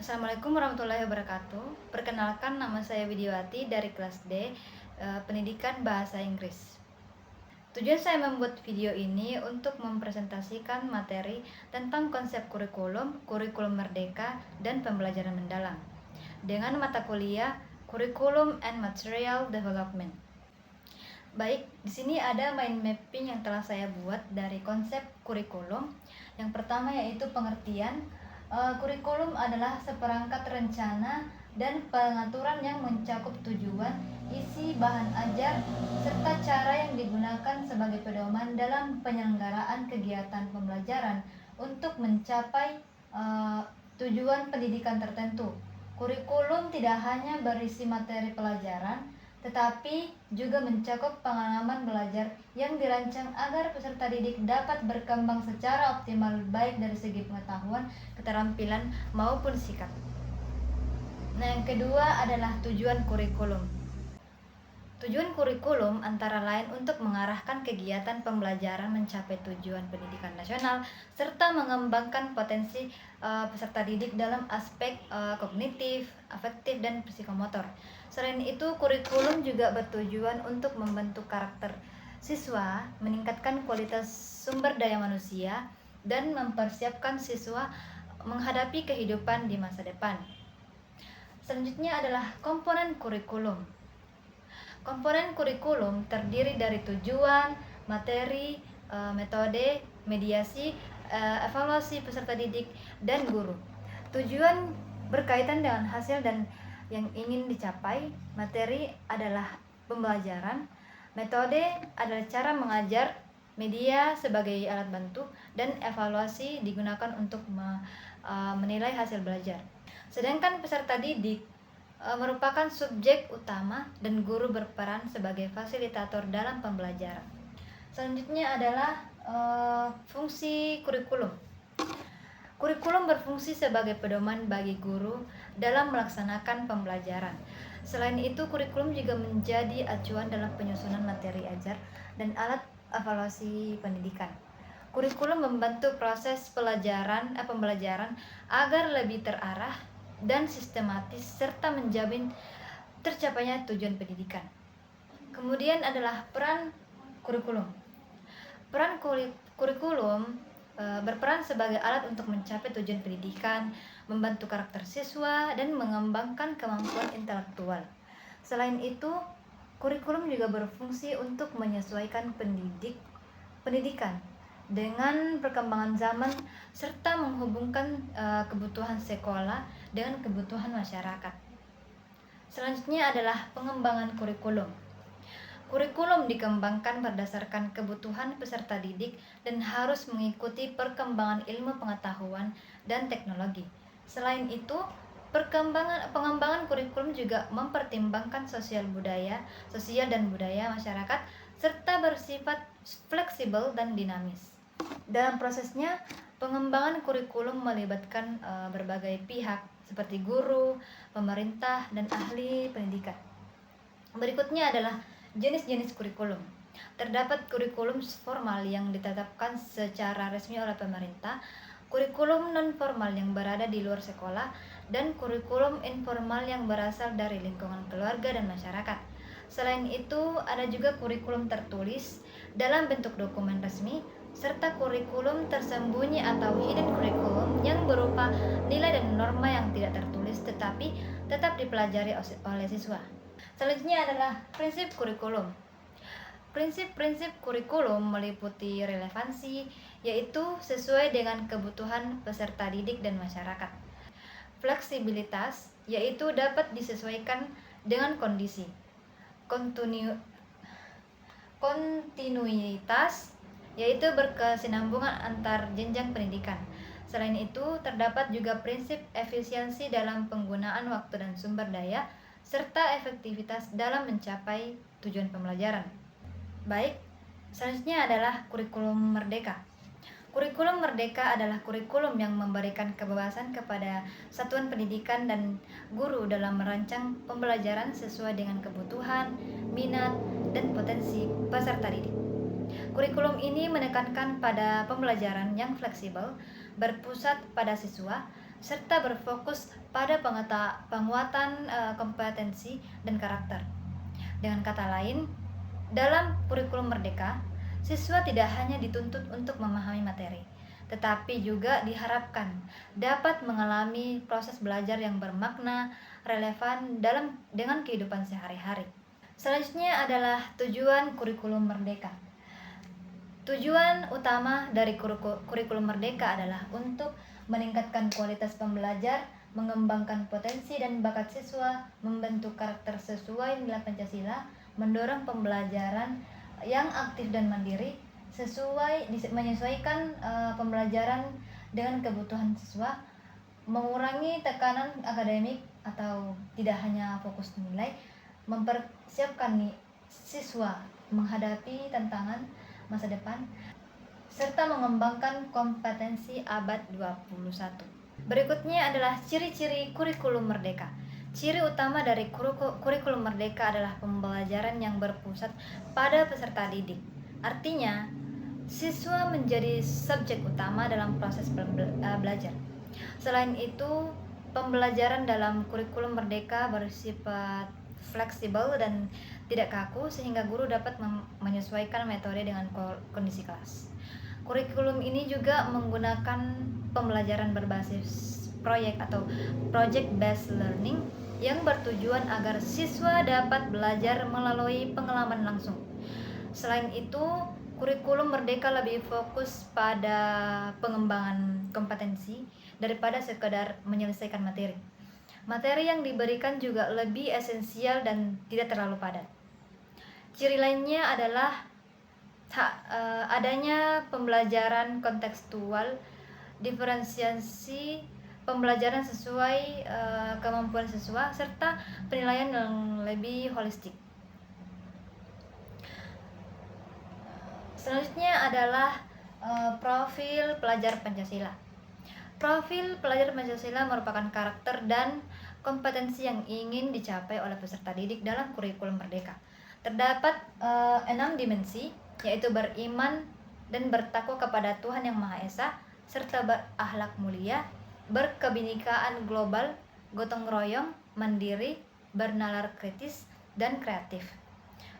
Assalamualaikum warahmatullahi wabarakatuh. Perkenalkan, nama saya Widiawati dari kelas D, Pendidikan Bahasa Inggris. Tujuan saya membuat video ini untuk mempresentasikan materi tentang konsep kurikulum, kurikulum merdeka, dan pembelajaran mendalam dengan mata kuliah Curriculum and Material Development. Baik, di sini ada mind mapping yang telah saya buat dari konsep kurikulum. Yang pertama yaitu pengertian. Kurikulum adalah seperangkat rencana dan pengaturan yang mencakup tujuan, isi, bahan ajar, serta cara yang digunakan sebagai pedoman dalam penyelenggaraan kegiatan pembelajaran untuk mencapai tujuan pendidikan tertentu. Kurikulum tidak hanya berisi materi pelajaran, tetapi juga mencakup pengalaman belajar yang dirancang agar peserta didik dapat berkembang secara optimal baik dari segi pengetahuan, keterampilan, maupun sikap. Nah, yang kedua adalah tujuan kurikulum. Tujuan kurikulum antara lain untuk mengarahkan kegiatan pembelajaran mencapai tujuan pendidikan nasional serta mengembangkan potensi peserta didik dalam aspek kognitif, afektif, dan psikomotor. Selain itu, kurikulum juga bertujuan untuk membentuk karakter siswa, meningkatkan kualitas sumber daya manusia, dan mempersiapkan siswa menghadapi kehidupan di masa depan. Selanjutnya adalah komponen kurikulum. Komponen kurikulum terdiri dari tujuan, materi, metode, mediasi, evaluasi peserta didik, dan guru. Tujuan berkaitan dengan hasil dan yang ingin dicapai. Materi adalah pembelajaran, metode adalah cara mengajar, media sebagai alat bantu, dan evaluasi digunakan untuk menilai hasil belajar. Sedangkan peserta didik merupakan subjek utama dan guru berperan sebagai fasilitator dalam pembelajaran. Selanjutnya adalah fungsi kurikulum. Kurikulum berfungsi sebagai pedoman bagi guru dalam melaksanakan pembelajaran. Selain itu, kurikulum juga menjadi acuan dalam penyusunan materi ajar dan alat evaluasi pendidikan. Kurikulum membantu proses pembelajaran agar lebih terarah dan sistematis serta menjamin tercapainya tujuan pendidikan. Kemudian adalah peran kurikulum. Peran kurikulum berperan sebagai alat untuk mencapai tujuan pendidikan, membantu karakter siswa, dan mengembangkan kemampuan intelektual. Selain itu, kurikulum juga berfungsi untuk menyesuaikan pendidikan dengan perkembangan zaman serta menghubungkan kebutuhan sekolah dengan kebutuhan masyarakat. Selanjutnya adalah pengembangan kurikulum. Kurikulum dikembangkan berdasarkan kebutuhan peserta didik dan harus mengikuti perkembangan ilmu pengetahuan dan teknologi. Selain itu, pengembangan kurikulum juga mempertimbangkan sosial dan budaya masyarakat serta bersifat fleksibel dan dinamis. Dalam prosesnya, pengembangan kurikulum melibatkan berbagai pihak seperti guru, pemerintah, dan ahli pendidikan. Berikutnya adalah jenis-jenis kurikulum. Terdapat kurikulum formal yang ditetapkan secara resmi oleh pemerintah, kurikulum non-formal yang berada di luar sekolah, dan kurikulum informal yang berasal dari lingkungan keluarga dan masyarakat. Selain itu, ada juga kurikulum tertulis dalam bentuk dokumen resmi, serta kurikulum tersembunyi atau hidden curriculum yang berupa nilai dan norma yang tidak tertulis tetapi tetap dipelajari oleh siswa. Selanjutnya adalah prinsip kurikulum. Prinsip-prinsip kurikulum meliputi relevansi, yaitu sesuai dengan kebutuhan peserta didik dan masyarakat. Fleksibilitas, yaitu dapat disesuaikan dengan kondisi. Kontinuitas, yaitu berkesinambungan antar jenjang pendidikan. Selain itu, terdapat juga prinsip efisiensi dalam penggunaan waktu dan sumber daya, serta efektivitas dalam mencapai tujuan pembelajaran. Baik, selanjutnya adalah kurikulum merdeka. Kurikulum merdeka adalah kurikulum yang memberikan kebebasan kepada satuan pendidikan dan guru dalam merancang pembelajaran sesuai dengan kebutuhan, minat, dan potensi peserta didik. Kurikulum ini menekankan pada pembelajaran yang fleksibel, berpusat pada siswa, serta berfokus pada penguatan kompetensi dan karakter. Dengan kata lain, dalam kurikulum merdeka, siswa tidak hanya dituntut untuk memahami materi, tetapi juga diharapkan dapat mengalami proses belajar yang bermakna, relevan dengan kehidupan sehari-hari. Selanjutnya adalah tujuan kurikulum merdeka. Tujuan utama dari kurikulum merdeka adalah untuk meningkatkan kualitas pembelajar, mengembangkan potensi dan bakat siswa, membentuk karakter sesuai nilai Pancasila, mendorong pembelajaran yang aktif dan mandiri, menyesuaikan pembelajaran dengan kebutuhan siswa, mengurangi tekanan akademik atau tidak hanya fokus nilai, mempersiapkan siswa menghadapi tantangan masa depan, serta mengembangkan kompetensi abad 21. Berikutnya adalah ciri-ciri kurikulum merdeka. Ciri utama dari kurikulum merdeka adalah pembelajaran yang berpusat pada peserta didik. Artinya, siswa menjadi subjek utama dalam proses belajar. Selain itu, pembelajaran dalam kurikulum merdeka bersifat fleksibel dan tidak kaku sehingga guru dapat menyesuaikan metode dengan kondisi kelas. Kurikulum ini juga menggunakan pembelajaran berbasis proyek atau project based learning yang bertujuan agar siswa dapat belajar melalui pengalaman langsung. Selain itu, kurikulum merdeka lebih fokus pada pengembangan kompetensi daripada sekedar menyelesaikan materi. Materi yang diberikan juga lebih esensial dan tidak terlalu padat. Ciri lainnya adalah adanya pembelajaran kontekstual, diferensiasi pembelajaran sesuai kemampuan siswa, serta penilaian yang lebih holistik. Selanjutnya adalah profil pelajar Pancasila. Profil pelajar Pancasila merupakan karakter dan kompetensi yang ingin dicapai oleh peserta didik dalam kurikulum merdeka. Terdapat 6 dimensi, yaitu beriman dan bertakwa kepada Tuhan Yang Maha Esa, serta berakhlak mulia, berkebinekaan global, gotong royong, mandiri, bernalar kritis, dan kreatif.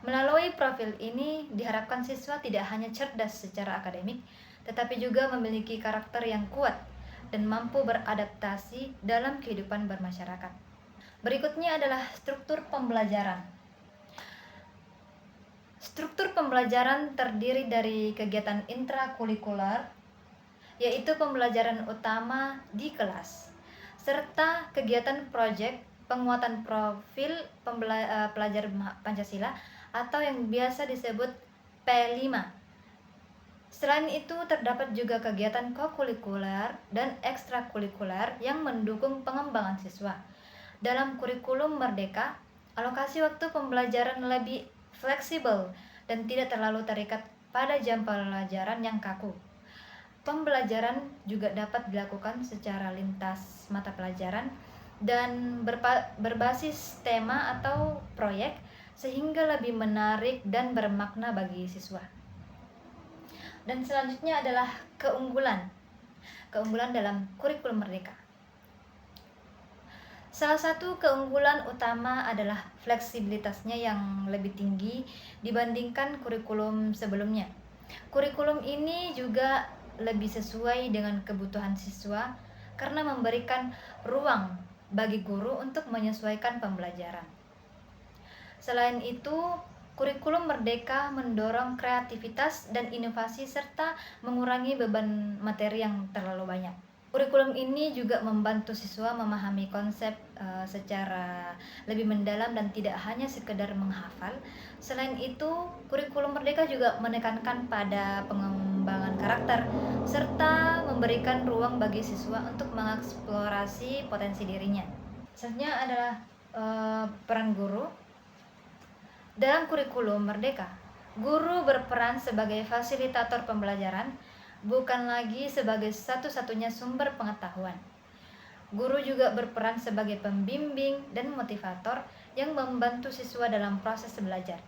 Melalui profil ini diharapkan siswa tidak hanya cerdas secara akademik, tetapi juga memiliki karakter yang kuat dan mampu beradaptasi dalam kehidupan bermasyarakat. Berikutnya adalah struktur pembelajaran. Struktur pembelajaran terdiri dari kegiatan intrakurikuler, yaitu pembelajaran utama di kelas, serta kegiatan proyek penguatan profil pelajar Pancasila atau yang biasa disebut P5. Selain itu, terdapat juga kegiatan kokurikuler dan ekstrakurikuler yang mendukung pengembangan siswa. Dalam kurikulum merdeka, alokasi waktu pembelajaran lebih fleksibel dan tidak terlalu terikat pada jam pelajaran yang kaku. Pembelajaran juga dapat dilakukan secara lintas mata pelajaran dan berbasis tema atau proyek sehingga lebih menarik dan bermakna bagi siswa. Dan selanjutnya adalah keunggulan dalam kurikulum merdeka. Salah satu keunggulan utama adalah fleksibilitasnya yang lebih tinggi dibandingkan kurikulum sebelumnya. Kurikulum ini juga lebih sesuai dengan kebutuhan siswa karena memberikan ruang bagi guru untuk menyesuaikan pembelajaran. Selain itu, kurikulum merdeka mendorong kreativitas dan inovasi serta mengurangi beban materi yang terlalu banyak. Kurikulum ini juga membantu siswa memahami konsep secara lebih mendalam dan tidak hanya sekedar menghafal. Selain itu, kurikulum merdeka juga menekankan pada pengembangan karakter serta memberikan ruang bagi siswa untuk mengeksplorasi potensi dirinya. Selanjutnya adalah peran guru. Dalam kurikulum merdeka, guru berperan sebagai fasilitator pembelajaran, bukan lagi sebagai satu-satunya sumber pengetahuan. Guru juga berperan sebagai pembimbing dan motivator yang membantu siswa dalam proses belajar.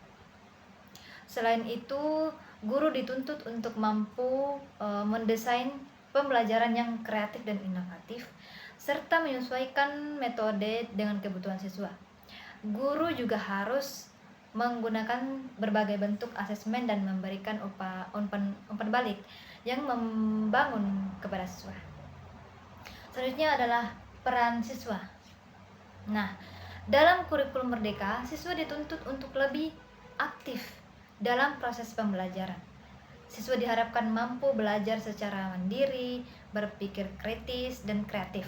Selain itu, guru dituntut untuk mampu mendesain pembelajaran yang kreatif dan inovatif, serta menyesuaikan metode dengan kebutuhan siswa. Guru juga harus menggunakan berbagai bentuk asesmen dan memberikan umpan balik yang membangun kepada siswa. Selanjutnya adalah peran siswa. Nah, dalam kurikulum Merdeka, siswa dituntut untuk lebih aktif dalam proses pembelajaran. Siswa diharapkan mampu belajar secara mandiri, berpikir kritis, dan kreatif.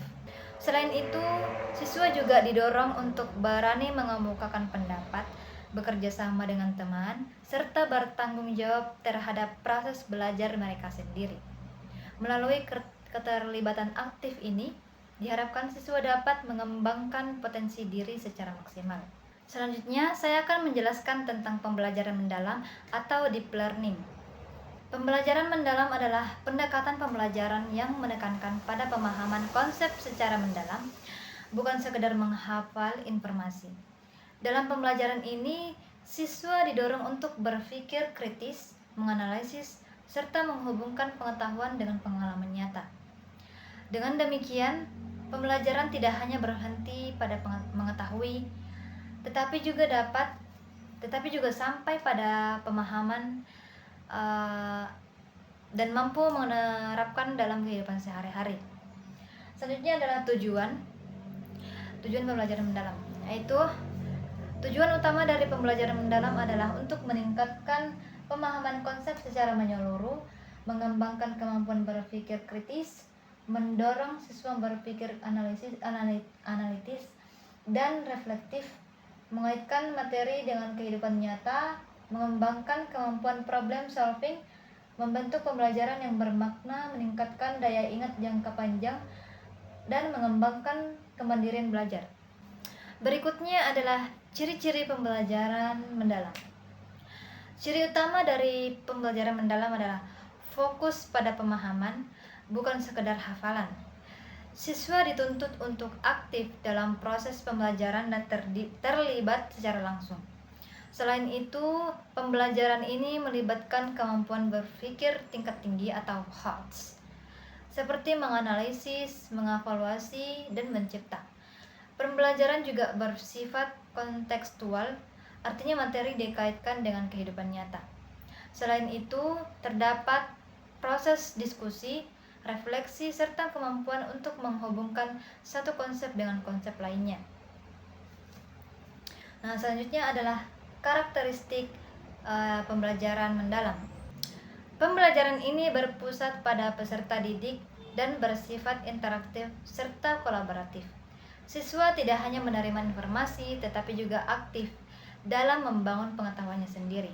Selain itu, siswa juga didorong untuk berani mengemukakan pendapat, bekerja sama dengan teman, serta bertanggung jawab terhadap proses belajar mereka sendiri. Melalui keterlibatan aktif ini, diharapkan siswa dapat mengembangkan potensi diri secara maksimal. Selanjutnya, saya akan menjelaskan tentang pembelajaran mendalam atau deep learning. Pembelajaran mendalam adalah pendekatan pembelajaran yang menekankan pada pemahaman konsep secara mendalam, bukan sekedar menghafal informasi. Dalam pembelajaran ini, siswa didorong untuk berpikir kritis, menganalisis, serta menghubungkan pengetahuan dengan pengalaman nyata. Dengan demikian, pembelajaran tidak hanya berhenti pada mengetahui, tetapi juga sampai pada pemahaman dan mampu menerapkan dalam kehidupan sehari-hari. Selanjutnya adalah tujuan pembelajaran mendalam, yaitu tujuan utama dari pembelajaran mendalam adalah untuk meningkatkan pemahaman konsep secara menyeluruh, mengembangkan kemampuan berpikir kritis, mendorong siswa berpikir analitis dan reflektif, mengaitkan materi dengan kehidupan nyata, mengembangkan kemampuan problem solving, membentuk pembelajaran yang bermakna, meningkatkan daya ingat jangka panjang, dan mengembangkan kemandirian belajar. Berikutnya adalah ciri-ciri pembelajaran mendalam. Ciri utama dari pembelajaran mendalam adalah fokus pada pemahaman, bukan sekedar hafalan. Siswa dituntut untuk aktif dalam proses pembelajaran dan terlibat secara langsung. Selain itu, pembelajaran ini melibatkan kemampuan berpikir tingkat tinggi atau HALTS, seperti menganalisis, mengevaluasi, dan mencipta. Pembelajaran juga bersifat kontekstual, artinya materi dikaitkan dengan kehidupan nyata. Selain itu, terdapat proses diskusi, refleksi, serta kemampuan untuk menghubungkan satu konsep dengan konsep lainnya. Nah, selanjutnya adalah karakteristik pembelajaran mendalam. Pembelajaran ini berpusat pada peserta didik dan bersifat interaktif serta kolaboratif. Siswa tidak hanya menerima informasi, tetapi juga aktif dalam membangun pengetahuannya sendiri.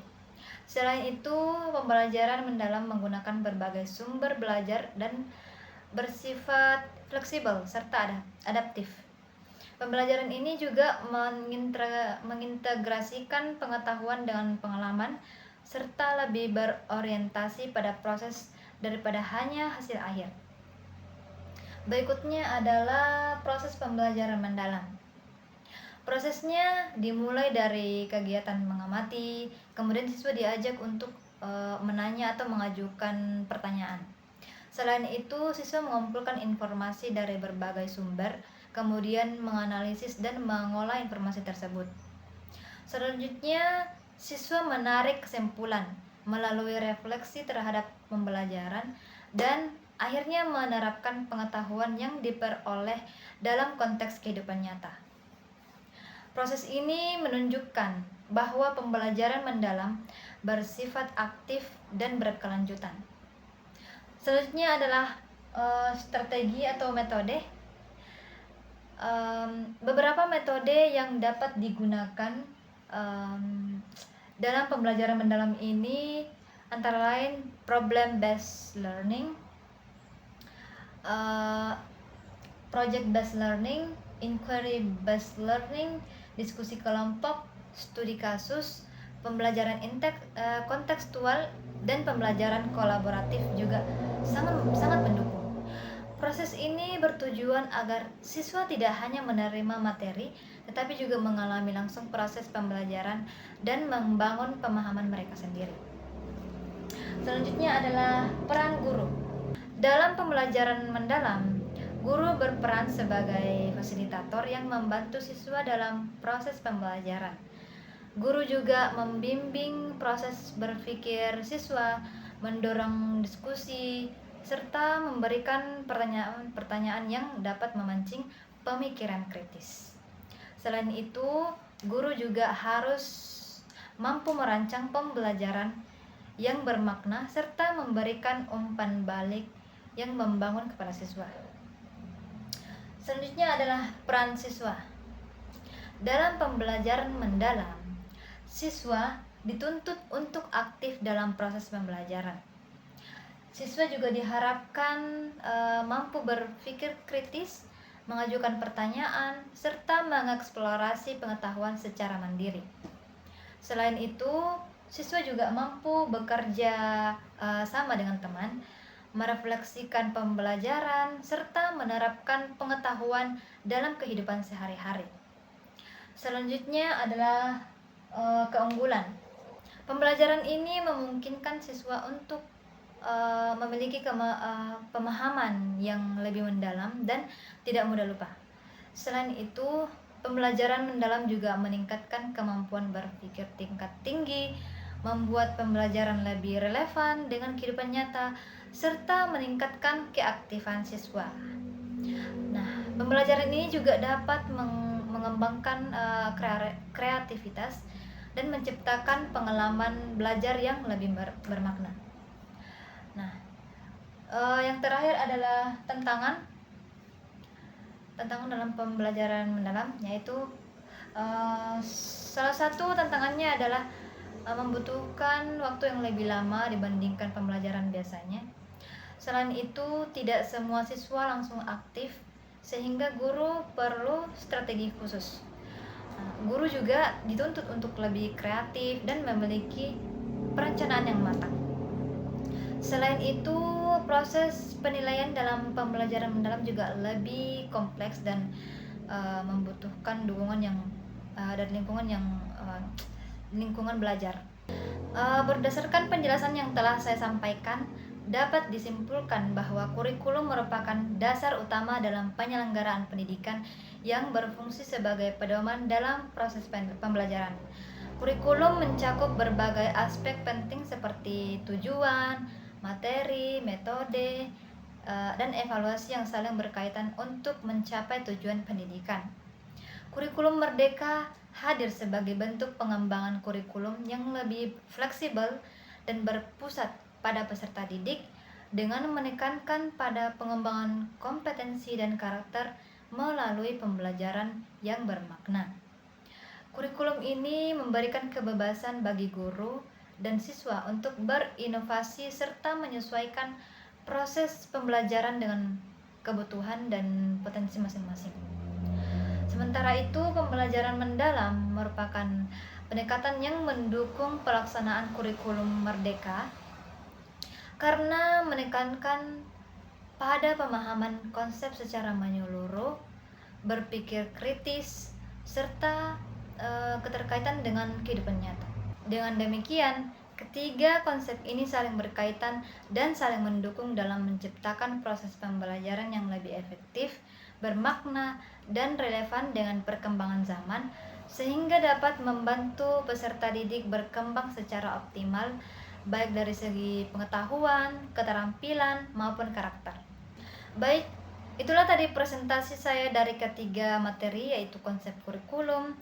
Selain itu, pembelajaran mendalam menggunakan berbagai sumber belajar dan bersifat fleksibel serta adaptif. Pembelajaran ini juga mengintegrasikan pengetahuan dengan pengalaman, serta lebih berorientasi pada proses daripada hanya hasil akhir. Berikutnya adalah proses pembelajaran mendalam. Prosesnya dimulai dari kegiatan mengamati, kemudian siswa diajak untuk menanya atau mengajukan pertanyaan. Selain itu, siswa mengumpulkan informasi dari berbagai sumber, kemudian menganalisis dan mengolah informasi tersebut. Selanjutnya, siswa menarik kesimpulan melalui refleksi terhadap pembelajaran dan akhirnya menerapkan pengetahuan yang diperoleh dalam konteks kehidupan nyata. Proses ini menunjukkan bahwa pembelajaran mendalam bersifat aktif dan berkelanjutan. Selanjutnya adalah strategi atau metode. Beberapa metode yang dapat digunakan dalam pembelajaran mendalam ini antara lain problem based learning, project based learning, inquiry based learning, diskusi kelompok, studi kasus, pembelajaran kontekstual, dan pembelajaran kolaboratif juga sangat mendukung. Proses ini bertujuan agar siswa tidak hanya menerima materi, tetapi juga mengalami langsung proses pembelajaran dan membangun pemahaman mereka sendiri. Selanjutnya adalah peran guru. Dalam pembelajaran mendalam, Guru berperan sebagai fasilitator yang membantu siswa dalam proses pembelajaran. Guru juga membimbing proses berpikir siswa, mendorong diskusi, serta memberikan pertanyaan-pertanyaan yang dapat memancing pemikiran kritis. Selain itu, guru juga harus mampu merancang pembelajaran yang bermakna serta memberikan umpan balik yang membangun kepada siswa. Selanjutnya adalah peran siswa. Dalam pembelajaran mendalam, siswa dituntut untuk aktif dalam proses pembelajaran. Siswa juga diharapkan mampu berpikir kritis, mengajukan pertanyaan, serta mengeksplorasi pengetahuan secara mandiri. Selain itu, siswa juga mampu bekerja sama dengan teman, merefleksikan pembelajaran, serta menerapkan pengetahuan dalam kehidupan sehari-hari. Selanjutnya adalah keunggulan. Pembelajaran ini memungkinkan siswa untuk memiliki pemahaman yang lebih mendalam dan tidak mudah lupa. Selain itu, pembelajaran mendalam juga meningkatkan kemampuan berpikir tingkat tinggi, membuat pembelajaran lebih relevan dengan kehidupan nyata, serta meningkatkan keaktifan siswa. Nah, pembelajaran ini juga dapat mengembangkan kreativitas dan menciptakan pengalaman belajar yang lebih bermakna. Nah, yang terakhir adalah tantangan dalam pembelajaran mendalam, yaitu salah satu tantangannya adalah membutuhkan waktu yang lebih lama dibandingkan pembelajaran biasanya. Selain itu, tidak semua siswa langsung aktif, sehingga guru perlu strategi khusus. Guru juga dituntut untuk lebih kreatif dan memiliki perencanaan yang matang. Selain itu, proses penilaian dalam pembelajaran mendalam juga lebih kompleks dan membutuhkan dukungan yang dari lingkungan belajar. Berdasarkan penjelasan yang telah saya sampaikan, dapat disimpulkan bahwa kurikulum merupakan dasar utama dalam penyelenggaraan pendidikan yang berfungsi sebagai pedoman dalam proses pembelajaran. Kurikulum mencakup berbagai aspek penting seperti tujuan, materi, metode, dan evaluasi yang saling berkaitan untuk mencapai tujuan pendidikan. Kurikulum Merdeka hadir sebagai bentuk pengembangan kurikulum yang lebih fleksibel dan berpusat pada peserta didik dengan menekankan pada pengembangan kompetensi dan karakter melalui pembelajaran yang bermakna. Kurikulum ini memberikan kebebasan bagi guru dan siswa untuk berinovasi serta menyesuaikan proses pembelajaran dengan kebutuhan dan potensi masing-masing. Sementara itu, pembelajaran mendalam merupakan pendekatan yang mendukung pelaksanaan kurikulum Merdeka karena menekankan pada pemahaman konsep secara menyeluruh, berpikir kritis, serta keterkaitan dengan kehidupan nyata. Dengan demikian, ketiga konsep ini saling berkaitan dan saling mendukung dalam menciptakan proses pembelajaran yang lebih efektif, bermakna, dan relevan dengan perkembangan zaman, sehingga dapat membantu peserta didik berkembang secara optimal, baik dari segi pengetahuan, keterampilan, maupun karakter. Baik, itulah tadi presentasi saya dari ketiga materi, yaitu konsep kurikulum,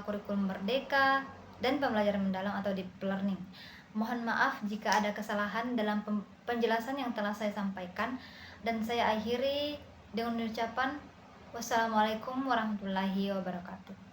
kurikulum Merdeka, dan pembelajaran mendalam atau deep learning. Mohon maaf jika ada kesalahan dalam penjelasan yang telah saya sampaikan, dan saya akhiri dengan ucapan wassalamualaikum warahmatullahi wabarakatuh.